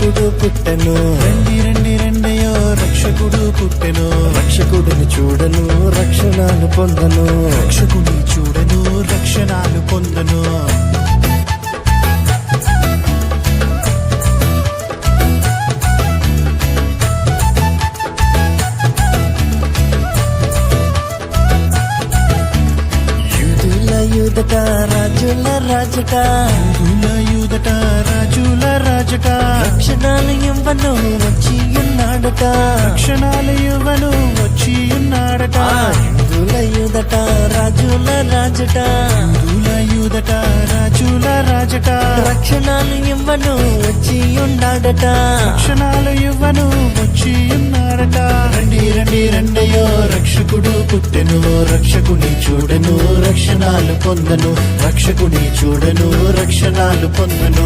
రక్షకుడు పుట్టెను. రండి రండి రండయో రక్షకుడు పుట్టెను. రక్షకుడిని చూడను రక్షణాలు పొందను. రక్షకుని చూడను రక్షణాలు పొందను. యూదట రాజుల రాజట, యూదుల రాజుల రాజట, రక్షణాలు ఇవ్వను వచ్చి ఉన్నాడట. రక్షణాలు ఇవ్వను వచ్చి ఉన్నాడట. యూదట రాజుల రాజట, యూదుల రాజుల రాజట, రక్షణాలు ఇవ్వను వచ్చి ఉన్నాడట. రక్షణాలు ఇవ్వను వచ్చి ఉన్నాడట. రండి రండి రండయో రక్షకుడు పుట్టెను. రక్షకుని చూడను రక్షణాలు పొందను. రక్షకుని చూడను రక్షణాలు పొందను.